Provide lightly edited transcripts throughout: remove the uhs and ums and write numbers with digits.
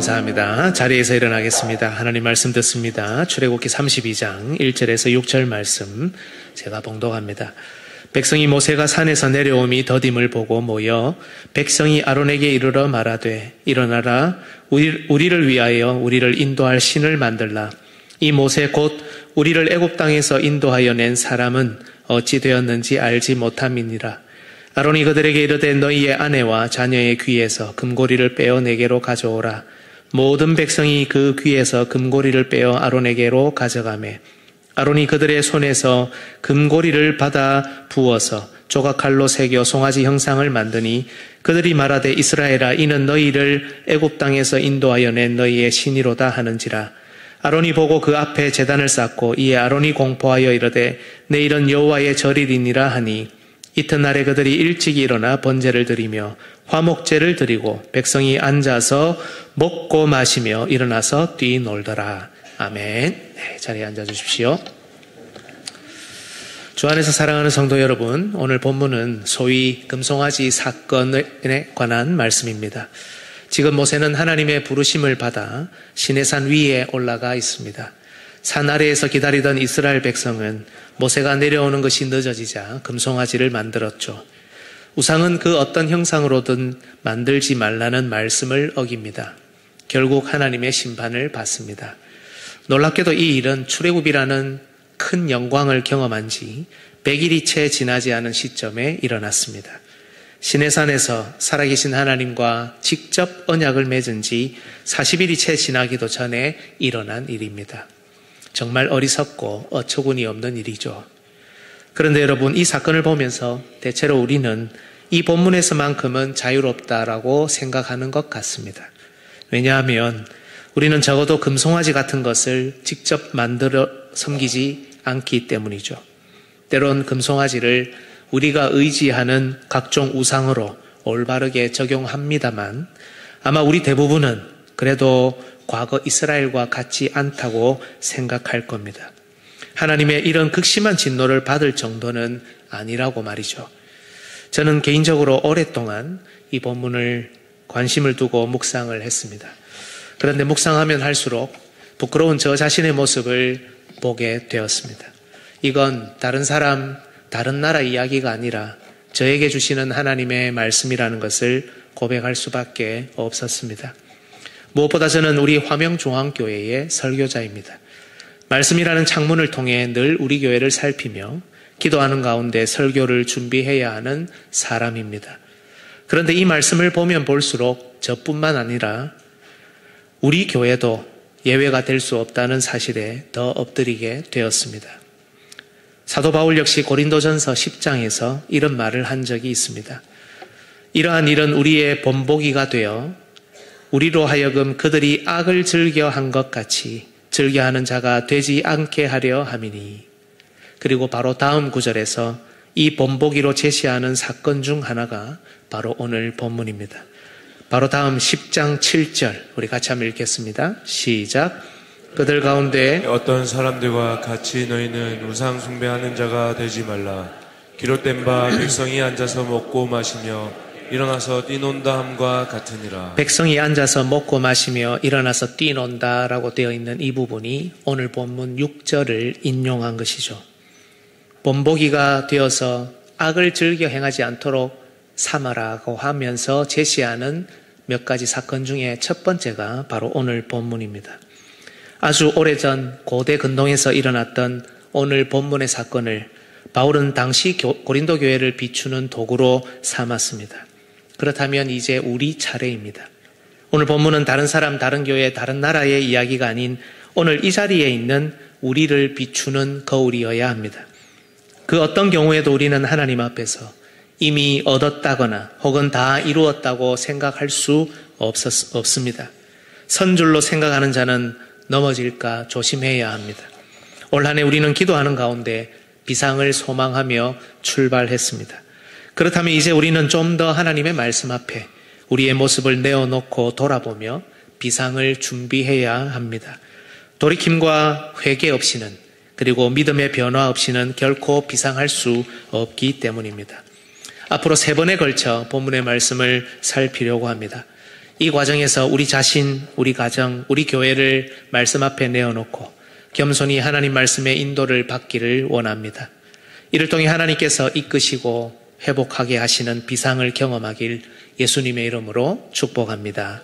감사합니다. 자리에서 일어나겠습니다. 하나님 말씀 듣습니다. 출애굽기 32장 1절에서 6절 말씀 제가 봉독합니다. 백성이 모세가 산에서 내려옴이 더딤을 보고 모여 백성이 아론에게 이르러 말하되 일어나라 우리를 위하여 우리를 인도할 신을 만들라. 이 모세 곧 우리를 애굽 땅에서 인도하여 낸 사람은 어찌 되었는지 알지 못함이니라. 아론이 그들에게 이르되 너희의 아내와 자녀의 귀에서 금고리를 빼어 내게로 가져오라. 모든 백성이 그 귀에서 금고리를 빼어 아론에게로 가져가매 아론이 그들의 손에서 금고리를 받아 부어서 조각칼로 새겨 송아지 형상을 만드니 그들이 말하되 이스라엘아 이는 너희를 애굽 땅에서 인도하여 낸 너희의 신이로다 하는지라. 아론이 보고 그 앞에 제단을 쌓고 이에 아론이 공포하여 이르되 내일은 여호와의 절일이니라 하니 이튿날에 그들이 일찍 일어나 번제를 드리며 화목제를 드리고 백성이 앉아서 먹고 마시며 일어나서 뛰놀더라. 아멘. 네, 자리에 앉아주십시오. 주 안에서 사랑하는 성도 여러분, 오늘 본문은 소위 금송아지 사건에 관한 말씀입니다. 지금 모세는 하나님의 부르심을 받아 시내산 위에 올라가 있습니다. 산 아래에서 기다리던 이스라엘 백성은 모세가 내려오는 것이 늦어지자 금송아지를 만들었죠. 우상은 그 어떤 형상으로든 만들지 말라는 말씀을 어깁니다. 결국 하나님의 심판을 받습니다. 놀랍게도 이 일은 출애굽이라는 큰 영광을 경험한 지 100일이 채 지나지 않은 시점에 일어났습니다. 시내산에서 살아계신 하나님과 직접 언약을 맺은 지 40일이 채 지나기도 전에 일어난 일입니다. 정말 어리석고 어처구니 없는 일이죠. 그런데 여러분, 이 사건을 보면서 대체로 우리는 이 본문에서만큼은 자유롭다라고 생각하는 것 같습니다. 왜냐하면 우리는 적어도 금송아지 같은 것을 직접 만들어 섬기지 않기 때문이죠. 때론 금송아지를 우리가 의지하는 각종 우상으로 올바르게 적용합니다만 아마 우리 대부분은 그래도 과거 이스라엘과 같지 않다고 생각할 겁니다. 하나님의 이런 극심한 진노를 받을 정도는 아니라고 말이죠. 저는 개인적으로 오랫동안 이 본문을 관심을 두고 묵상을 했습니다. 그런데 묵상하면 할수록 부끄러운 저 자신의 모습을 보게 되었습니다. 이건 다른 사람, 다른 나라 이야기가 아니라 저에게 주시는 하나님의 말씀이라는 것을 고백할 수밖에 없었습니다. 무엇보다 저는 우리 화명중앙교회의 설교자입니다. 말씀이라는 창문을 통해 늘 우리 교회를 살피며 기도하는 가운데 설교를 준비해야 하는 사람입니다. 그런데 이 말씀을 보면 볼수록 저뿐만 아니라 우리 교회도 예외가 될 수 없다는 사실에 더 엎드리게 되었습니다. 사도 바울 역시 고린도전서 10장에서 이런 말을 한 적이 있습니다. 이러한 일은 우리의 본보기가 되어 우리로 하여금 그들이 악을 즐겨한 것 같이 즐겨하는 자가 되지 않게 하려 함이니. 그리고 바로 다음 구절에서 이 본보기로 제시하는 사건 중 하나가 바로 오늘 본문입니다. 바로 다음 10장 7절 우리 같이 한번 읽겠습니다. 시작. 그들 가운데 어떤 사람들과 같이 너희는 우상 숭배하는 자가 되지 말라. 기록된 바 백성이 앉아서 먹고 마시며 일어나서 뛰논다 함과 같으니라. 백성이 앉아서 먹고 마시며 일어나서 뛰논다 라고 되어 있는 이 부분이 오늘 본문 6절을 인용한 것이죠. 본보기가 되어서 악을 즐겨 행하지 않도록 삼아라고 하면서 제시하는 몇 가지 사건 중에 첫 번째가 바로 오늘 본문입니다. 아주 오래전 고대 근동에서 일어났던 오늘 본문의 사건을 바울은 당시 고린도 교회를 비추는 도구로 삼았습니다. 그렇다면 이제 우리 차례입니다. 오늘 본문은 다른 사람, 다른 교회, 다른 나라의 이야기가 아닌 오늘 이 자리에 있는 우리를 비추는 거울이어야 합니다. 그 어떤 경우에도 우리는 하나님 앞에서 이미 얻었다거나 혹은 다 이루었다고 생각할 수 없습니다. 선줄로 생각하는 자는 넘어질까 조심해야 합니다. 올 한 해 우리는 기도하는 가운데 비상을 소망하며 출발했습니다. 그렇다면 이제 우리는 좀 더 하나님의 말씀 앞에 우리의 모습을 내어놓고 돌아보며 비상을 준비해야 합니다. 돌이킴과 회개 없이는 그리고 믿음의 변화 없이는 결코 비상할 수 없기 때문입니다. 앞으로 3번에 걸쳐 본문의 말씀을 살피려고 합니다. 이 과정에서 우리 자신, 우리 가정, 우리 교회를 말씀 앞에 내어놓고 겸손히 하나님 말씀의 인도를 받기를 원합니다. 이를 통해 하나님께서 이끄시고 회복하게 하시는 비상을 경험하길 예수님의 이름으로 축복합니다.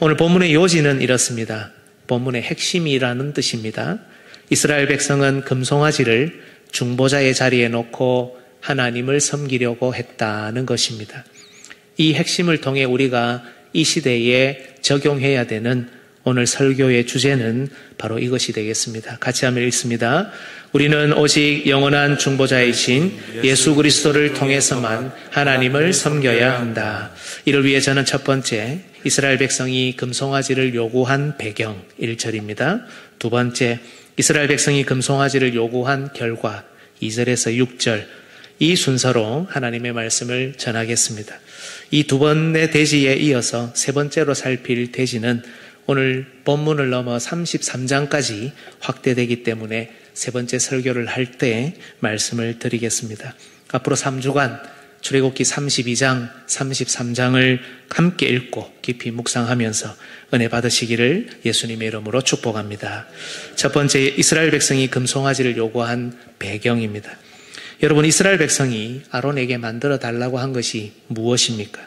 오늘 본문의 요지는 이렇습니다. 본문의 핵심이라는 뜻입니다. 이스라엘 백성은 금송아지를 중보자의 자리에 놓고 하나님을 섬기려고 했다는 것입니다. 이 핵심을 통해 우리가 이 시대에 적용해야 되는 오늘 설교의 주제는 바로 이것이 되겠습니다. 같이 한번 읽습니다. 우리는 오직 영원한 중보자이신 예수 그리스도를 통해서만 하나님을 섬겨야 한다. 이를 위해 저는 첫 번째, 이스라엘 백성이 금송아지를 요구한 배경 1절입니다. 두 번째, 이스라엘 백성이 금송아지를 요구한 결과 2절에서 6절, 이 순서로 하나님의 말씀을 전하겠습니다. 이 두 번의 대지에 이어서 세 번째로 살필 대지는 오늘 본문을 넘어 33장까지 확대되기 때문에 세 번째 설교를 할 때 말씀을 드리겠습니다. 앞으로 3주간 출애굽기 32장, 33장을 함께 읽고 깊이 묵상하면서 은혜 받으시기를 예수님의 이름으로 축복합니다. 첫 번째, 이스라엘 백성이 금송아지를 요구한 배경입니다. 여러분, 이스라엘 백성이 아론에게 만들어 달라고 한 것이 무엇입니까?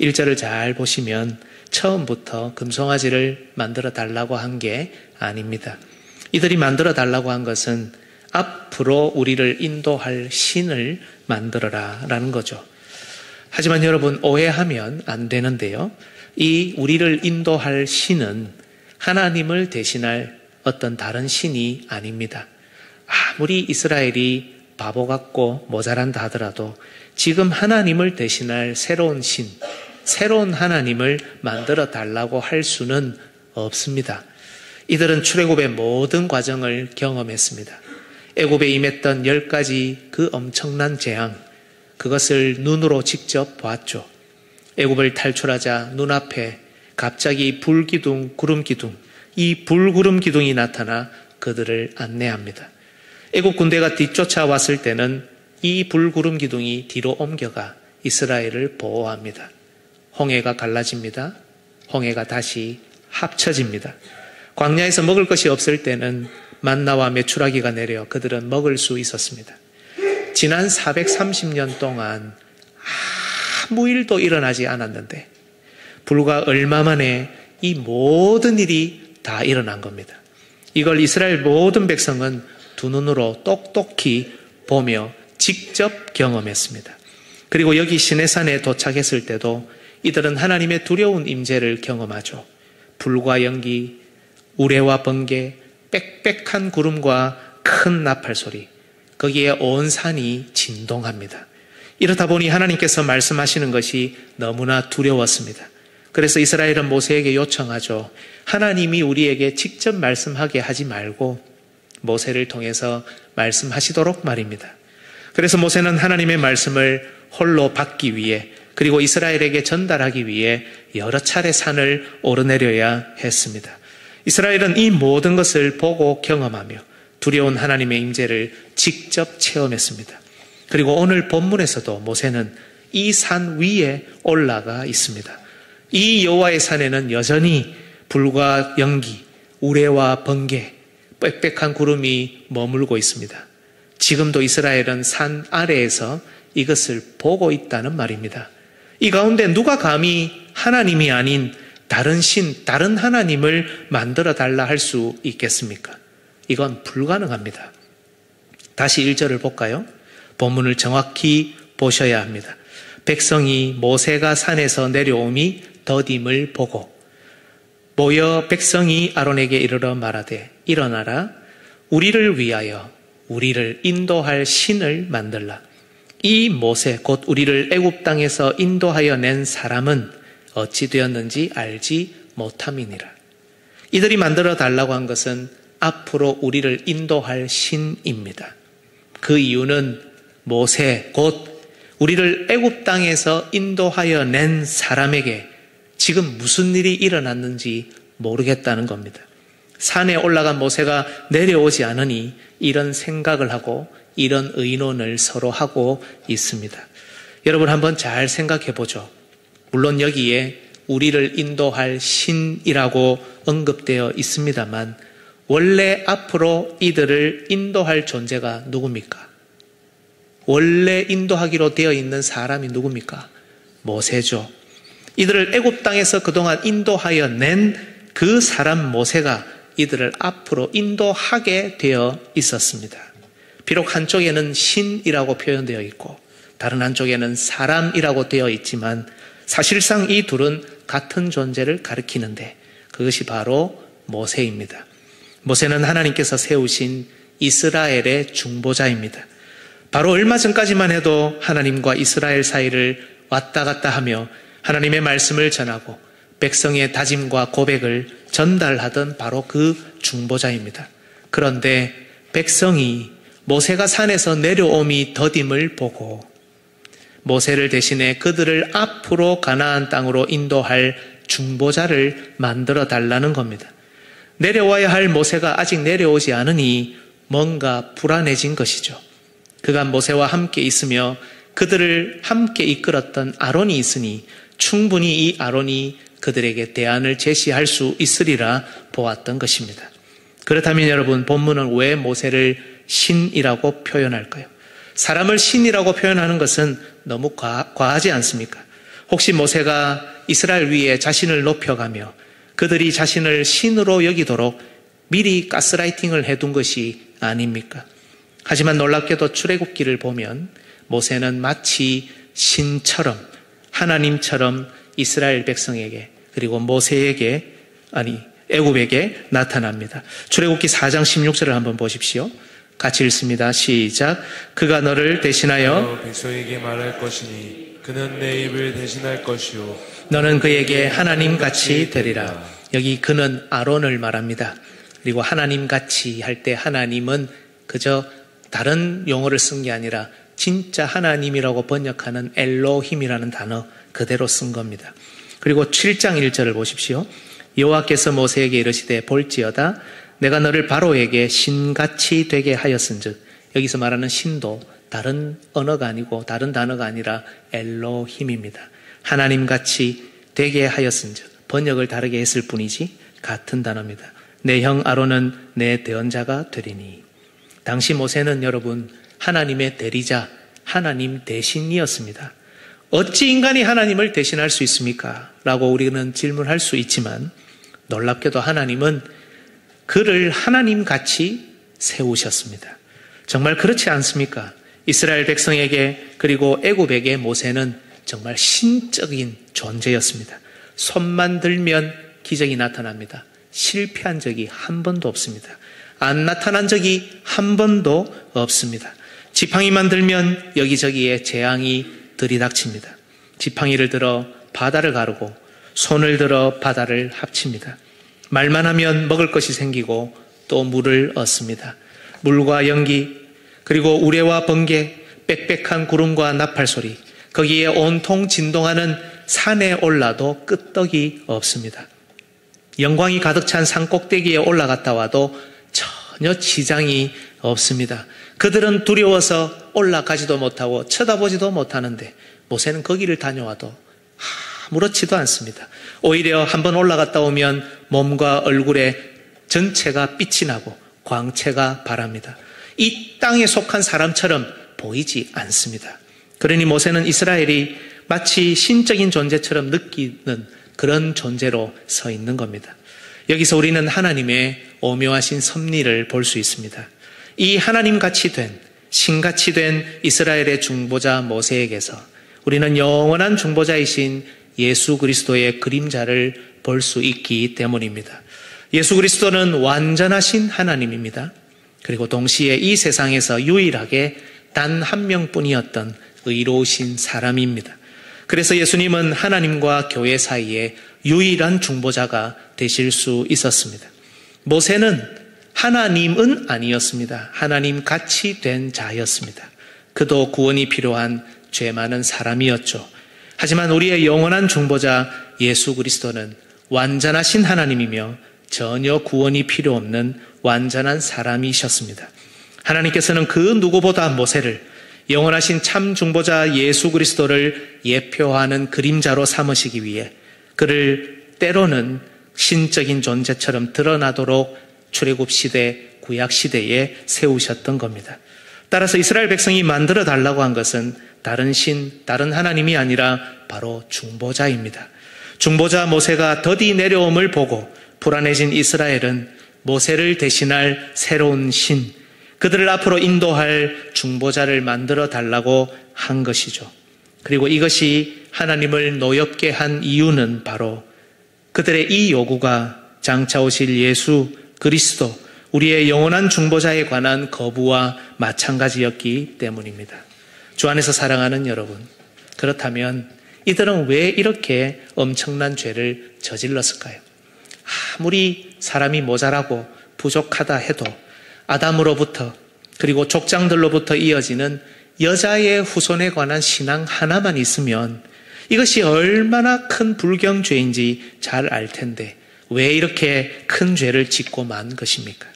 1절을 잘 보시면 처음부터 금송아지를 만들어 달라고 한 게 아닙니다. 이들이 만들어 달라고 한 것은 앞으로 우리를 인도할 신을 만들어라 라는 거죠. 하지만 여러분, 오해하면 안 되는데요. 이 우리를 인도할 신은 하나님을 대신할 어떤 다른 신이 아닙니다. 아무리 이스라엘이 바보 같고 모자란다 하더라도 지금 하나님을 대신할 새로운 신, 새로운 하나님을 만들어 달라고 할 수는 없습니다. 이들은 출애굽의 모든 과정을 경험했습니다. 애굽에 임했던 10가지 그 엄청난 재앙, 그것을 눈으로 직접 봤죠. 애굽을 탈출하자 눈앞에 갑자기 불기둥, 구름기둥, 이 불구름기둥이 나타나 그들을 안내합니다. 애굽 군대가 뒤쫓아왔을 때는 이 불구름기둥이 뒤로 옮겨가 이스라엘을 보호합니다. 홍해가 갈라집니다. 홍해가 다시 합쳐집니다. 광야에서 먹을 것이 없을 때는 만나와 메추라기가 내려 그들은 먹을 수 있었습니다. 지난 430년 동안 아무 일도 일어나지 않았는데 불과 얼마 만에 이 모든 일이 다 일어난 겁니다. 이걸 이스라엘 모든 백성은 두 눈으로 똑똑히 보며 직접 경험했습니다. 그리고 여기 시내산에 도착했을 때도 이들은 하나님의 두려운 임재를 경험하죠. 불과 연기, 우레와 번개, 빽빽한 구름과 큰 나팔 소리, 거기에 온 산이 진동합니다. 이렇다 보니 하나님께서 말씀하시는 것이 너무나 두려웠습니다. 그래서 이스라엘은 모세에게 요청하죠. 하나님이 우리에게 직접 말씀하게 하지 말고 모세를 통해서 말씀하시도록 말입니다. 그래서 모세는 하나님의 말씀을 홀로 받기 위해, 그리고 이스라엘에게 전달하기 위해 여러 차례 산을 오르내려야 했습니다. 이스라엘은 이 모든 것을 보고 경험하며 두려운 하나님의 임재를 직접 체험했습니다. 그리고 오늘 본문에서도 모세는 이 산 위에 올라가 있습니다. 이 여호와의 산에는 여전히 불과 연기, 우레와 번개, 빽빽한 구름이 머물고 있습니다. 지금도 이스라엘은 산 아래에서 이것을 보고 있다는 말입니다. 이 가운데 누가 감히 하나님이 아닌 다른 신, 다른 하나님을 만들어 달라 할 수 있겠습니까? 이건 불가능합니다. 다시 1절을 볼까요? 본문을 정확히 보셔야 합니다. 백성이 모세가 산에서 내려옴이 더딤을 보고 모여 백성이 아론에게 이르러 말하되 일어나라, 우리를 위하여 우리를 인도할 신을 만들라. 이 모세 곧 우리를 애굽 땅에서 인도하여 낸 사람은 어찌 되었는지 알지 못함이니라. 이들이 만들어 달라고 한 것은 앞으로 우리를 인도할 신입니다. 그 이유는 모세 곧 우리를 애굽 땅에서 인도하여 낸 사람에게 지금 무슨 일이 일어났는지 모르겠다는 겁니다. 산에 올라간 모세가 내려오지 않으니 이런 생각을 하고 이런 의논을 서로 하고 있습니다. 여러분 한번 잘 생각해 보죠. 물론 여기에 우리를 인도할 신이라고 언급되어 있습니다만 원래 앞으로 이들을 인도할 존재가 누굽니까? 원래 인도하기로 되어 있는 사람이 누굽니까? 모세죠. 이들을 애굽 땅에서 그동안 인도하여 낸 그 사람 모세가 이들을 앞으로 인도하게 되어 있었습니다. 비록 한쪽에는 신이라고 표현되어 있고 다른 한쪽에는 사람이라고 되어 있지만 사실상 이 둘은 같은 존재를 가리키는데 그것이 바로 모세입니다. 모세는 하나님께서 세우신 이스라엘의 중보자입니다. 바로 얼마 전까지만 해도 하나님과 이스라엘 사이를 왔다 갔다 하며 하나님의 말씀을 전하고 백성의 다짐과 고백을 전달하던 바로 그 중보자입니다. 그런데 백성이 모세가 산에서 내려옴이 더딤을 보고 모세를 대신해 그들을 앞으로 가나안 땅으로 인도할 중보자를 만들어 달라는 겁니다. 내려와야 할 모세가 아직 내려오지 않으니 뭔가 불안해진 것이죠. 그간 모세와 함께 있으며 그들을 함께 이끌었던 아론이 있으니 충분히 이 아론이 그들에게 대안을 제시할 수 있으리라 보았던 것입니다. 그렇다면 여러분, 본문은 왜 모세를 신이라고 표현할까요? 사람을 신이라고 표현하는 것은 너무 과하지 않습니까? 혹시 모세가 이스라엘 위에 자신을 높여가며 그들이 자신을 신으로 여기도록 미리 가스라이팅을 해둔 것이 아닙니까? 하지만 놀랍게도 출애굽기를 보면 모세는 마치 신처럼 하나님처럼 이스라엘 백성에게 그리고 모세에게 애굽에게 나타납니다. 출애굽기 4장 16절을 한번 보십시오. 같이 읽습니다. 시작. 그가 너를 대신하여 백성에게 말할 것이니 그는 내 입을 대신할 것이요 너는 그에게 하나님같이 되리라. 여기 그는 아론을 말합니다. 그리고 하나님같이 할 때 하나님은 그저 다른 용어를 쓴 게 아니라 진짜 하나님이라고 번역하는 엘로힘이라는 단어 그대로 쓴 겁니다. 그리고 7장 1절을 보십시오. 여호와께서 모세에게 이르시되 볼지어다 내가 너를 바로에게 신같이 되게 하였은즉, 여기서 말하는 신도 다른 언어가 아니고 다른 단어가 아니라 엘로힘입니다. 하나님같이 되게 하였은즉, 번역을 다르게 했을 뿐이지 같은 단어입니다. 내 형 아론은 내 대언자가 되리니. 당시 모세는 여러분 하나님의 대리자, 하나님 대신이었습니다. 어찌 인간이 하나님을 대신할 수 있습니까? 라고 우리는 질문할 수 있지만 놀랍게도 하나님은 그를 하나님같이 세우셨습니다. 정말 그렇지 않습니까? 이스라엘 백성에게 그리고 애굽에게 모세는 정말 신적인 존재였습니다. 손만 들면 기적이 나타납니다. 실패한 적이 한 번도 없습니다. 안 나타난 적이 한 번도 없습니다. 지팡이만 들면 여기저기에 재앙이 들이닥칩니다. 지팡이를 들어 바다를 가르고 손을 들어 바다를 합칩니다. 말만 하면 먹을 것이 생기고 또 물을 얻습니다. 물과 연기, 그리고 우레와 번개, 빽빽한 구름과 나팔소리, 거기에 온통 진동하는 산에 올라도 끄떡이 없습니다. 영광이 가득 찬 산 꼭대기에 올라갔다 와도 전혀 지장이 없습니다. 그들은 두려워서 올라가지도 못하고 쳐다보지도 못하는데 모세는 거기를 다녀와도 아무렇지도 않습니다. 오히려 한번 올라갔다 오면 몸과 얼굴에 전체가 빛이 나고 광채가 바랍니다. 이 땅에 속한 사람처럼 보이지 않습니다. 그러니 모세는 이스라엘이 마치 신적인 존재처럼 느끼는 그런 존재로 서 있는 겁니다. 여기서 우리는 하나님의 오묘하신 섭리를 볼 수 있습니다. 이 하나님같이 된, 신같이 된 이스라엘의 중보자 모세에게서 우리는 영원한 중보자이신 예수 그리스도의 그림자를 볼 수 있기 때문입니다. 예수 그리스도는 완전하신 하나님입니다. 그리고 동시에 이 세상에서 유일하게 단 한 명뿐이었던 의로우신 사람입니다. 그래서 예수님은 하나님과 교회 사이에 유일한 중보자가 되실 수 있었습니다. 모세는 하나님은 아니었습니다. 하나님 같이 된 자였습니다. 그도 구원이 필요한 죄 많은 사람이었죠. 하지만 우리의 영원한 중보자 예수 그리스도는 완전하신 하나님이며 전혀 구원이 필요 없는 완전한 사람이셨습니다. 하나님께서는 그 누구보다 모세를 영원하신 참 중보자 예수 그리스도를 예표하는 그림자로 삼으시기 위해 그를 때로는 신적인 존재처럼 드러나도록 출애굽 시대, 구약 시대에 세우셨던 겁니다. 따라서 이스라엘 백성이 만들어 달라고 한 것은 다른 신, 다른 하나님이 아니라 바로 중보자입니다. 중보자 모세가 더디 내려옴을 보고 불안해진 이스라엘은 모세를 대신할 새로운 신, 그들을 앞으로 인도할 중보자를 만들어 달라고 한 것이죠. 그리고 이것이 하나님을 노엽게 한 이유는 바로 그들의 이 요구가 장차 오실 예수 그리스도, 우리의 영원한 중보자에 관한 거부와 마찬가지였기 때문입니다. 주 안에서 사랑하는 여러분, 그렇다면 이들은 왜 이렇게 엄청난 죄를 저질렀을까요? 아무리 사람이 모자라고 부족하다 해도 아담으로부터 그리고 족장들로부터 이어지는 여자의 후손에 관한 신앙 하나만 있으면 이것이 얼마나 큰 불경죄인지 잘 알 텐데 왜 이렇게 큰 죄를 짓고 만 것입니까?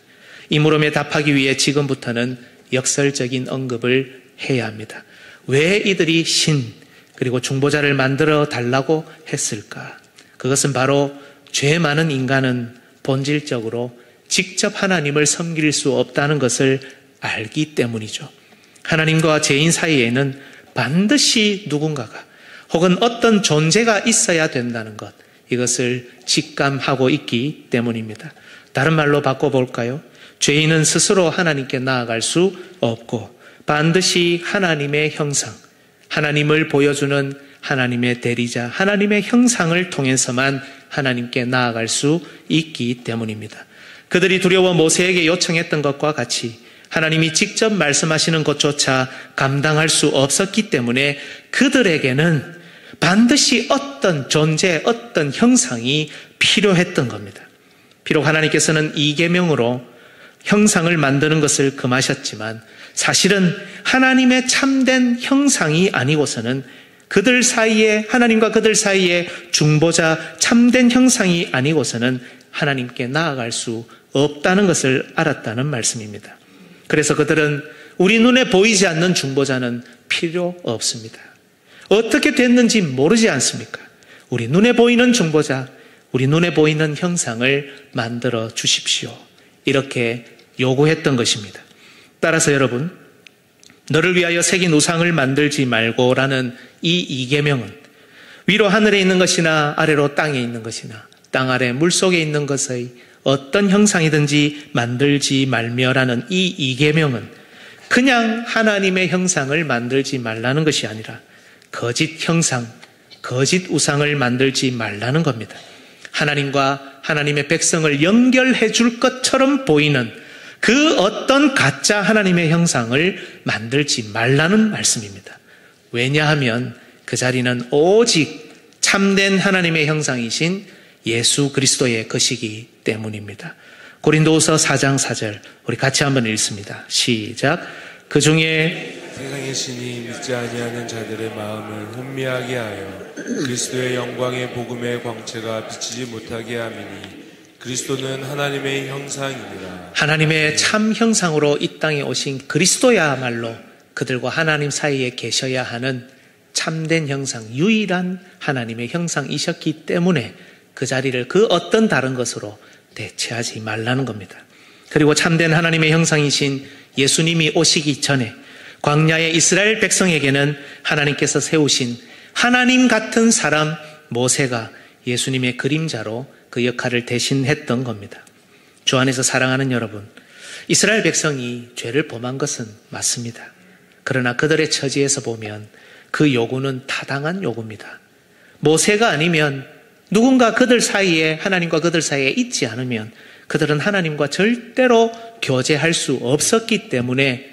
이 물음에 답하기 위해 지금부터는 역설적인 언급을 해야 합니다. 왜 이들이 신 그리고 중보자를 만들어 달라고 했을까? 그것은 바로 죄 많은 인간은 본질적으로 직접 하나님을 섬길 수 없다는 것을 알기 때문이죠. 하나님과 죄인 사이에는 반드시 누군가가 혹은 어떤 존재가 있어야 된다는 것, 이것을 직감하고 있기 때문입니다. 다른 말로 바꿔볼까요? 죄인은 스스로 하나님께 나아갈 수 없고 반드시 하나님의 형상, 하나님을 보여주는 하나님의 대리자, 하나님의 형상을 통해서만 하나님께 나아갈 수 있기 때문입니다. 그들이 두려워 모세에게 요청했던 것과 같이 하나님이 직접 말씀하시는 것조차 감당할 수 없었기 때문에 그들에게는 반드시 어떤 존재, 어떤 형상이 필요했던 겁니다. 비록 하나님께서는 이계명으로 형상을 만드는 것을 금하셨지만 사실은 하나님의 참된 형상이 아니고서는 그들 사이에, 하나님과 그들 사이에 중보자 참된 형상이 아니고서는 하나님께 나아갈 수 없다는 것을 알았다는 말씀입니다. 그래서 그들은 우리 눈에 보이지 않는 중보자는 필요 없습니다. 어떻게 됐는지 모르지 않습니까? 우리 눈에 보이는 중보자, 우리 눈에 보이는 형상을 만들어 주십시오. 이렇게 요구했던 것입니다. 따라서 여러분, 너를 위하여 새긴 우상을 만들지 말고라는 이 이계명은 위로 하늘에 있는 것이나 아래로 땅에 있는 것이나 땅 아래 물속에 있는 것의 어떤 형상이든지 만들지 말며라는 이 이계명은 그냥 하나님의 형상을 만들지 말라는 것이 아니라 거짓 형상, 거짓 우상을 만들지 말라는 겁니다. 하나님과 하나님의 백성을 연결해 줄 것처럼 보이는 그 어떤 가짜 하나님의 형상을 만들지 말라는 말씀입니다. 왜냐하면 그 자리는 오직 참된 하나님의 형상이신 예수 그리스도의 것이기 때문입니다. 고린도후서 4장 4절 우리 같이 한번 읽습니다. 시작. 그 중에 세상의 신이 믿지 아니하는 자들의 마음을 혼미하게 하여 그리스도의 영광의 복음의 광채가 비치지 못하게 함이니 그리스도는 하나님의 형상이니라. 하나님의 참 형상으로 이 땅에 오신 그리스도야말로 그들과 하나님 사이에 계셔야 하는 참된 형상, 유일한 하나님의 형상이셨기 때문에 그 자리를 그 어떤 다른 것으로 대체하지 말라는 겁니다. 그리고 참된 하나님의 형상이신 예수님이 오시기 전에 광야의 이스라엘 백성에게는 하나님께서 세우신 하나님 같은 사람 모세가 예수님의 그림자로 그 역할을 대신했던 겁니다. 주 안에서 사랑하는 여러분, 이스라엘 백성이 죄를 범한 것은 맞습니다. 그러나 그들의 처지에서 보면 그 요구는 타당한 요구입니다. 모세가 아니면 누군가 그들 사이에, 하나님과 그들 사이에 있지 않으면 그들은 하나님과 절대로 교제할 수 없었기 때문에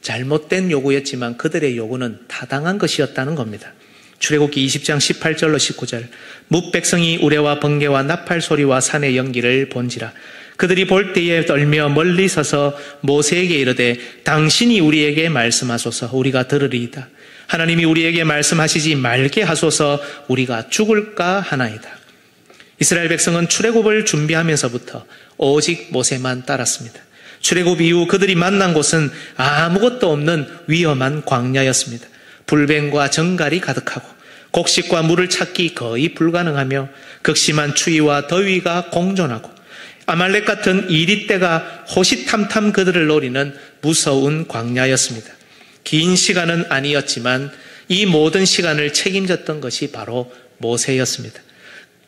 잘못된 요구였지만 그들의 요구는 타당한 것이었다는 겁니다. 출애굽기 20장 18절로 19절 뭇백성이 우레와 번개와 나팔 소리와 산의 연기를 본지라 그들이 볼 때에 떨며 멀리 서서 모세에게 이르되 당신이 우리에게 말씀하소서 우리가 들으리이다. 하나님이 우리에게 말씀하시지 말게 하소서 우리가 죽을까 하나이다. 이스라엘 백성은 출애굽을 준비하면서부터 오직 모세만 따랐습니다. 출애굽 이후 그들이 만난 곳은 아무것도 없는 위험한 광야였습니다. 불뱀과 정갈이 가득하고 곡식과 물을 찾기 거의 불가능하며 극심한 추위와 더위가 공존하고 아말렉 같은 이리떼가 호시탐탐 그들을 노리는 무서운 광야였습니다. 긴 시간은 아니었지만 이 모든 시간을 책임졌던 것이 바로 모세였습니다.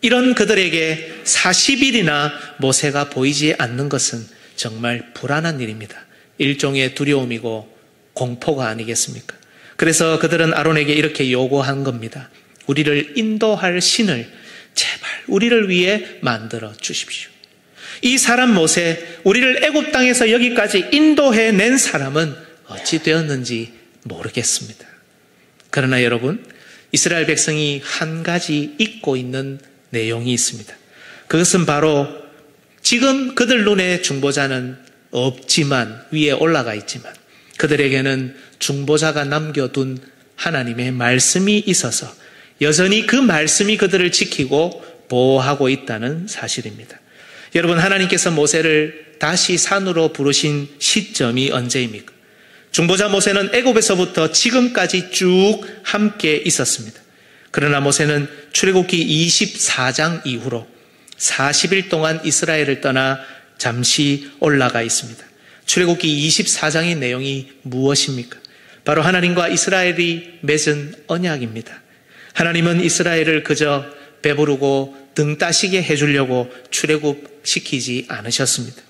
이런 그들에게 40일이나 모세가 보이지 않는 것은 정말 불안한 일입니다. 일종의 두려움이고 공포가 아니겠습니까? 그래서 그들은 아론에게 이렇게 요구한 겁니다. 우리를 인도할 신을 제발 우리를 위해 만들어 주십시오. 이 사람 모세, 우리를 애굽 땅에서 여기까지 인도해낸 사람은 어찌 되었는지 모르겠습니다. 그러나 여러분, 이스라엘 백성이 한 가지 잊고 있는 내용이 있습니다. 그것은 바로 지금 그들 눈에 중보자는 없지만, 위에 올라가 있지만 그들에게는 중보자가 남겨둔 하나님의 말씀이 있어서 여전히 그 말씀이 그들을 지키고 보호하고 있다는 사실입니다. 여러분, 하나님께서 모세를 다시 산으로 부르신 시점이 언제입니까? 중보자 모세는 애굽에서부터 지금까지 쭉 함께 있었습니다. 그러나 모세는 출애굽기 24장 이후로 40일 동안 이스라엘을 떠나 잠시 올라가 있습니다. 출애굽기 24장의 내용이 무엇입니까? 바로 하나님과 이스라엘이 맺은 언약입니다. 하나님은 이스라엘을 그저 배부르고 등 따시게 해주려고 출애굽시키지 않으셨습니다.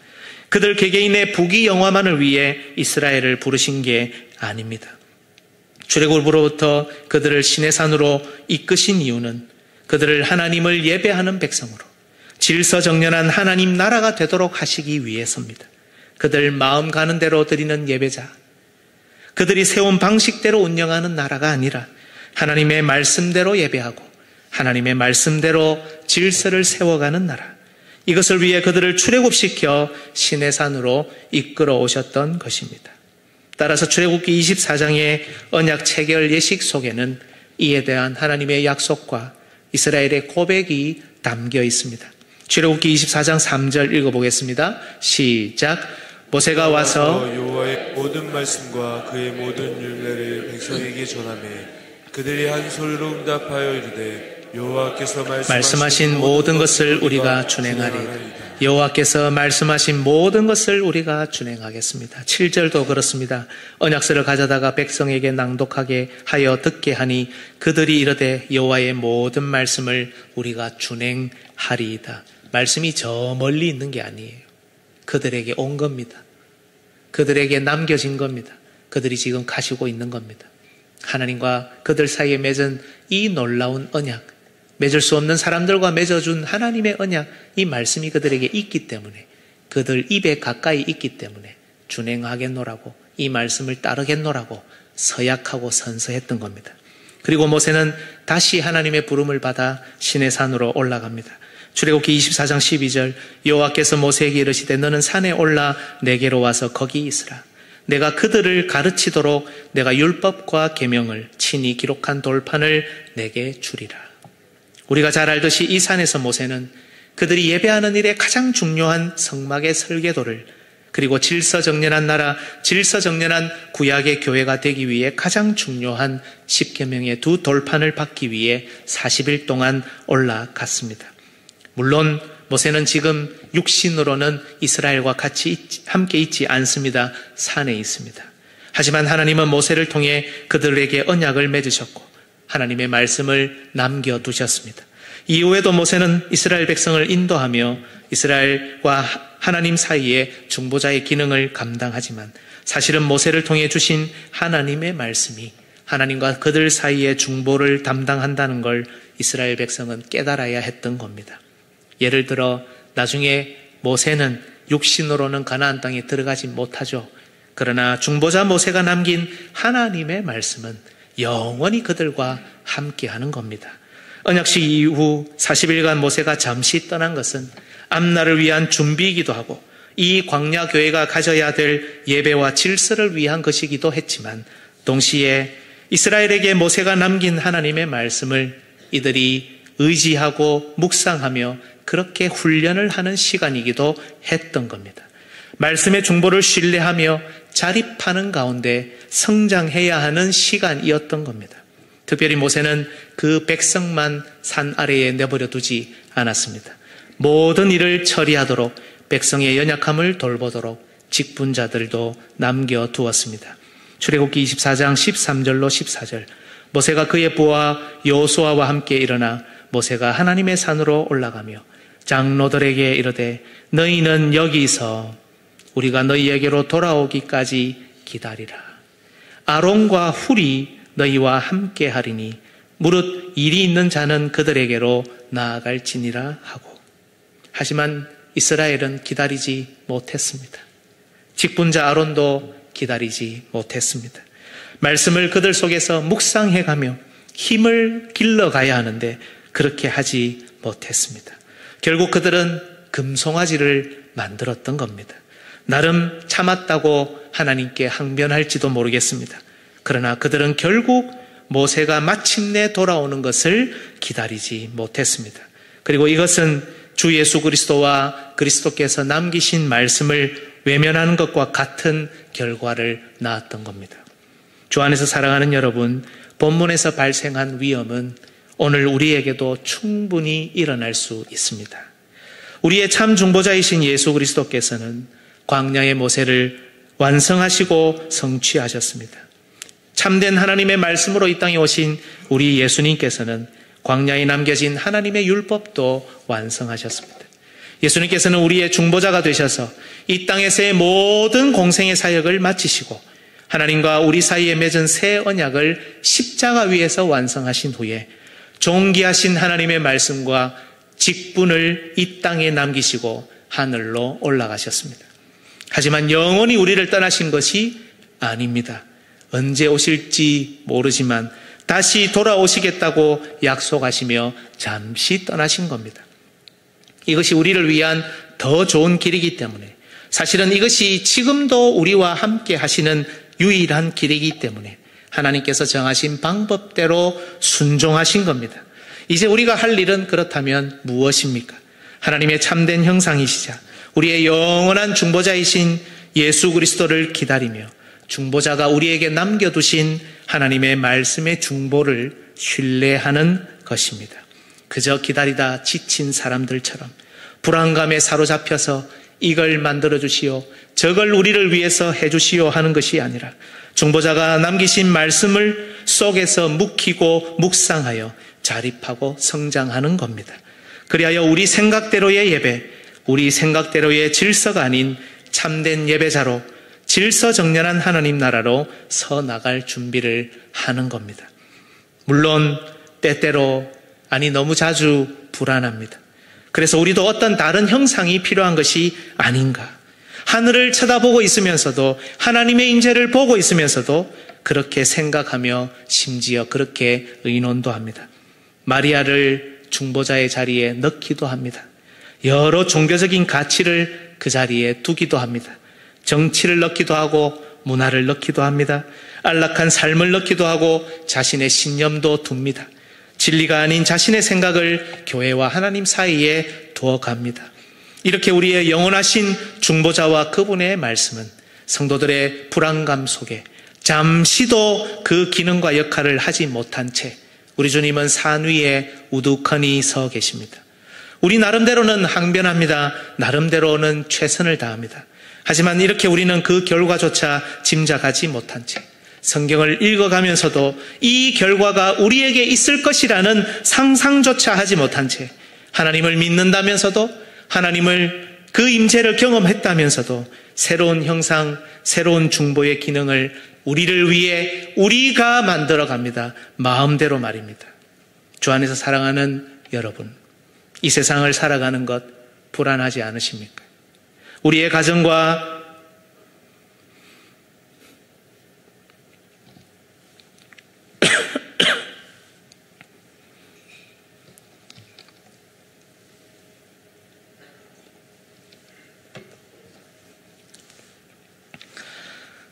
그들 개개인의 부귀 영화만을 위해 이스라엘을 부르신 게 아닙니다. 출애굽으로부터 그들을 시내산으로 이끄신 이유는 그들을 하나님을 예배하는 백성으로 질서정연한 하나님 나라가 되도록 하시기 위해서입니다. 그들 마음 가는 대로 드리는 예배자, 그들이 세운 방식대로 운영하는 나라가 아니라 하나님의 말씀대로 예배하고 하나님의 말씀대로 질서를 세워가는 나라, 이것을 위해 그들을 출애굽시켜 시내산으로 이끌어 오셨던 것입니다. 따라서 출애굽기 24장의 언약 체결 예식 속에는 이에 대한 하나님의 약속과 이스라엘의 고백이 담겨 있습니다. 출애굽기 24장 3절 읽어보겠습니다. 시작. 모세가 와서 여호와의 모든 말씀과 그의 모든 율례를 백성에게 전하며 그들이 한 소리로 응답하여 이르되 여호와께서 말씀하신 모든 것을 우리가 준행하리이다. 여호와께서 말씀하신 모든 것을 우리가 준행하겠습니다. 7절도 그렇습니다. 언약서를 가져다가 백성에게 낭독하게 하여 듣게 하니 그들이 이르되 여호와의 모든 말씀을 우리가 준행하리이다. 말씀이 저 멀리 있는 게 아니에요. 그들에게 온 겁니다. 그들에게 남겨진 겁니다. 그들이 지금 가지고 있는 겁니다. 하나님과 그들 사이에 맺은 이 놀라운 언약, 맺을 수 없는 사람들과 맺어준 하나님의 언약, 이 말씀이 그들에게 있기 때문에, 그들 입에 가까이 있기 때문에 준행하겠노라고, 이 말씀을 따르겠노라고 서약하고 선서했던 겁니다. 그리고 모세는 다시 하나님의 부름을 받아 시내산으로 올라갑니다. 출애굽기 24장 12절, 여호와께서 모세에게 이르시되 너는 산에 올라 내게로 와서 거기 있으라. 내가 그들을 가르치도록 내가 율법과 계명을 친히 기록한 돌판을 내게 주리라. 우리가 잘 알듯이 이 산에서 모세는 그들이 예배하는 일에 가장 중요한 성막의 설계도를, 그리고 질서정연한 나라, 질서정연한 구약의 교회가 되기 위해 가장 중요한 십계명의 두 돌판을 받기 위해 40일 동안 올라갔습니다. 물론 모세는 지금 육신으로는 이스라엘과 같이 함께 있지 않습니다. 산에 있습니다. 하지만 하나님은 모세를 통해 그들에게 언약을 맺으셨고 하나님의 말씀을 남겨두셨습니다. 이후에도 모세는 이스라엘 백성을 인도하며 이스라엘과 하나님 사이에 중보자의 기능을 감당하지만 사실은 모세를 통해 주신 하나님의 말씀이 하나님과 그들 사이의 중보를 담당한다는 걸 이스라엘 백성은 깨달아야 했던 겁니다. 예를 들어 나중에 모세는 육신으로는 가나안 땅에 들어가지 못하죠. 그러나 중보자 모세가 남긴 하나님의 말씀은 영원히 그들과 함께하는 겁니다. 언약식 이후 40일간 모세가 잠시 떠난 것은 앞날을 위한 준비이기도 하고 이 광야 교회가 가져야 될 예배와 질서를 위한 것이기도 했지만 동시에 이스라엘에게 모세가 남긴 하나님의 말씀을 이들이 의지하고 묵상하며 그렇게 훈련을 하는 시간이기도 했던 겁니다. 말씀의 중보를 신뢰하며 자립하는 가운데 성장해야 하는 시간이었던 겁니다. 특별히 모세는 그 백성만 산 아래에 내버려 두지 않았습니다. 모든 일을 처리하도록 백성의 연약함을 돌보도록 직분자들도 남겨두었습니다. 출애굽기 24장 13절로 14절 모세가 그의 부하 여호수아와 함께 일어나 모세가 하나님의 산으로 올라가며 장로들에게 이르되 너희는 여기서 우리가 너희에게로 돌아오기까지 기다리라. 아론과 훌이 너희와 함께 하리니 무릇 일이 있는 자는 그들에게로 나아갈지니라 하고 하지만 이스라엘은 기다리지 못했습니다. 직분자 아론도 기다리지 못했습니다. 말씀을 그들 속에서 묵상해가며 힘을 길러가야 하는데 그렇게 하지 못했습니다. 결국 그들은 금송아지를 만들었던 겁니다. 나름 참았다고 하나님께 항변할지도 모르겠습니다. 그러나 그들은 결국 모세가 마침내 돌아오는 것을 기다리지 못했습니다. 그리고 이것은 주 예수 그리스도와 그리스도께서 남기신 말씀을 외면하는 것과 같은 결과를 낳았던 겁니다. 주 안에서 사랑하는 여러분, 본문에서 발생한 위험은 오늘 우리에게도 충분히 일어날 수 있습니다. 우리의 참 중보자이신 예수 그리스도께서는 광야의 모세를 완성하시고 성취하셨습니다. 참된 하나님의 말씀으로 이 땅에 오신 우리 예수님께서는 광야에 남겨진 하나님의 율법도 완성하셨습니다. 예수님께서는 우리의 중보자가 되셔서 이 땅에서의 모든 공생의 사역을 마치시고 하나님과 우리 사이에 맺은 새 언약을 십자가 위에서 완성하신 후에 존귀하신 하나님의 말씀과 직분을 이 땅에 남기시고 하늘로 올라가셨습니다. 하지만 영원히 우리를 떠나신 것이 아닙니다. 언제 오실지 모르지만 다시 돌아오시겠다고 약속하시며 잠시 떠나신 겁니다. 이것이 우리를 위한 더 좋은 길이기 때문에 사실은 이것이 지금도 우리와 함께 하시는 유일한 길이기 때문에 하나님께서 정하신 방법대로 순종하신 겁니다. 이제 우리가 할 일은 그렇다면 무엇입니까? 하나님의 참된 형상이시자 우리의 영원한 중보자이신 예수 그리스도를 기다리며 중보자가 우리에게 남겨두신 하나님의 말씀의 중보를 신뢰하는 것입니다. 그저 기다리다 지친 사람들처럼 불안감에 사로잡혀서 이걸 만들어주시오, 저걸 우리를 위해서 해주시오 하는 것이 아니라 중보자가 남기신 말씀을 속에서 묵히고 묵상하여 자립하고 성장하는 겁니다. 그리하여 우리 생각대로의 예배, 우리 생각대로의 질서가 아닌 참된 예배자로 질서정연한 하나님 나라로 서 나갈 준비를 하는 겁니다. 물론 때때로 아니 너무 자주 불안합니다. 그래서 우리도 어떤 다른 형상이 필요한 것이 아닌가. 하늘을 쳐다보고 있으면서도 하나님의 임재를 보고 있으면서도 그렇게 생각하며 심지어 그렇게 의논도 합니다. 마리아를 중보자의 자리에 넣기도 합니다. 여러 종교적인 가치를 그 자리에 두기도 합니다. 정치를 넣기도 하고 문화를 넣기도 합니다. 안락한 삶을 넣기도 하고 자신의 신념도 둡니다. 진리가 아닌 자신의 생각을 교회와 하나님 사이에 두어 갑니다. 이렇게 우리의 영원하신 중보자와 그분의 말씀은 성도들의 불안감 속에 잠시도 그 기능과 역할을 하지 못한 채 우리 주님은 산 위에 우두커니 서 계십니다. 우리 나름대로는 항변합니다. 나름대로는 최선을 다합니다. 하지만 이렇게 우리는 그 결과조차 짐작하지 못한 채 성경을 읽어가면서도 이 결과가 우리에게 있을 것이라는 상상조차 하지 못한 채 하나님을 믿는다면서도 하나님을 그 임재를 경험했다면서도 새로운 형상, 새로운 중보의 기능을 우리를 위해 우리가 만들어갑니다. 마음대로 말입니다. 주 안에서 사랑하는 여러분, 이 세상을 살아가는 것 불안하지 않으십니까? 우리의 가정과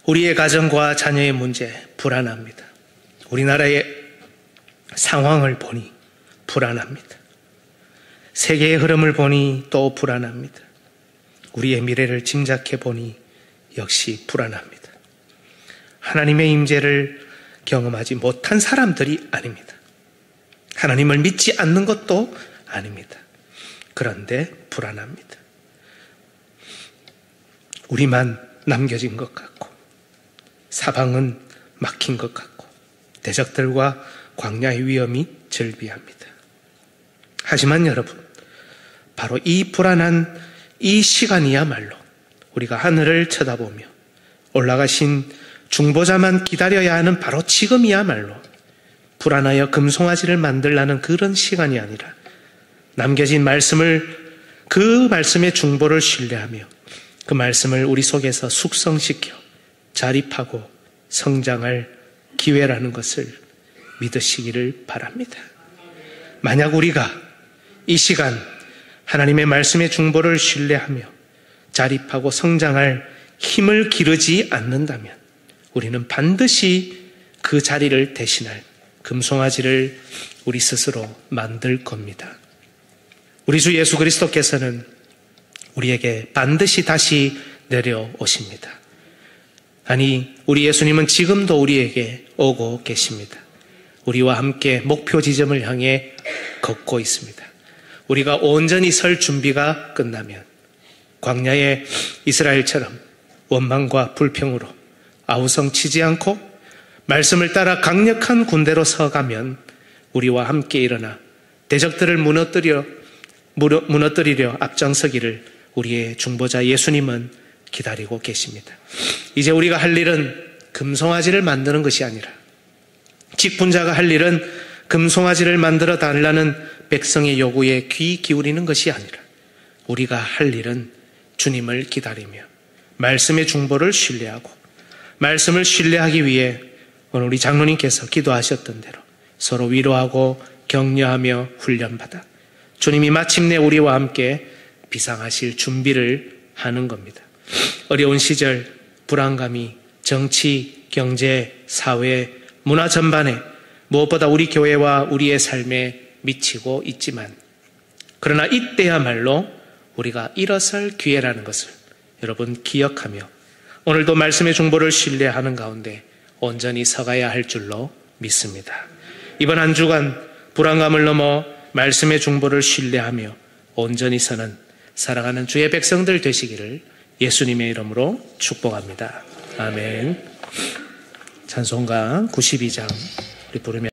우리의 가정과 자녀의 문제 불안합니다. 우리나라의 상황을 보니 불안합니다. 세계의 흐름을 보니 또 불안합니다. 우리의 미래를 짐작해 보니 역시 불안합니다. 하나님의 임재를 경험하지 못한 사람들이 아닙니다. 하나님을 믿지 않는 것도 아닙니다. 그런데 불안합니다. 우리만 남겨진 것 같고 사방은 막힌 것 같고 대적들과 광야의 위험이 절비합니다. 하지만 여러분, 바로 이 불안한 이 시간이야말로 우리가 하늘을 쳐다보며 올라가신 중보자만 기다려야 하는 바로 지금이야말로 불안하여 금송아지를 만들라는 그런 시간이 아니라 남겨진 말씀을, 그 말씀의 중보를 신뢰하며 그 말씀을 우리 속에서 숙성시켜 자립하고 성장할 기회라는 것을 믿으시기를 바랍니다. 만약 우리가 이 시간 하나님의 말씀의 중보를 신뢰하며 자립하고 성장할 힘을 기르지 않는다면 우리는 반드시 그 자리를 대신할 금송아지를 우리 스스로 만들 겁니다. 우리 주 예수 그리스도께서는 우리에게 반드시 다시 내려오십니다. 아니, 우리 예수님은 지금도 우리에게 오고 계십니다. 우리와 함께 목표 지점을 향해 걷고 있습니다. 우리가 온전히 설 준비가 끝나면 광야의 이스라엘처럼 원망과 불평으로 아우성치지 않고 말씀을 따라 강력한 군대로 서가면 우리와 함께 일어나 대적들을 무너뜨리려 앞장서기를 우리의 중보자 예수님은 기다리고 계십니다. 이제 우리가 할 일은 금송아지를 만드는 것이 아니라 직분자가 할 일은 금송아지를 만들어 달라는 백성의 요구에 귀 기울이는 것이 아니라 우리가 할 일은 주님을 기다리며 말씀의 중보를 신뢰하고 말씀을 신뢰하기 위해 오늘 우리 장로님께서 기도하셨던 대로 서로 위로하고 격려하며 훈련받아 주님이 마침내 우리와 함께 비상하실 준비를 하는 겁니다. 어려운 시절 불안감이 정치, 경제, 사회, 문화 전반에 무엇보다 우리 교회와 우리의 삶에 미치고 있지만 그러나 이때야말로 우리가 일어설 기회라는 것을 여러분 기억하며 오늘도 말씀의 중보를 신뢰하는 가운데 온전히 서가야 할 줄로 믿습니다. 이번 한 주간 불안감을 넘어 말씀의 중보를 신뢰하며 온전히 서는 사랑하는 주의 백성들 되시기를 예수님의 이름으로 축복합니다. 아멘. 찬송가 92장 우리 부르며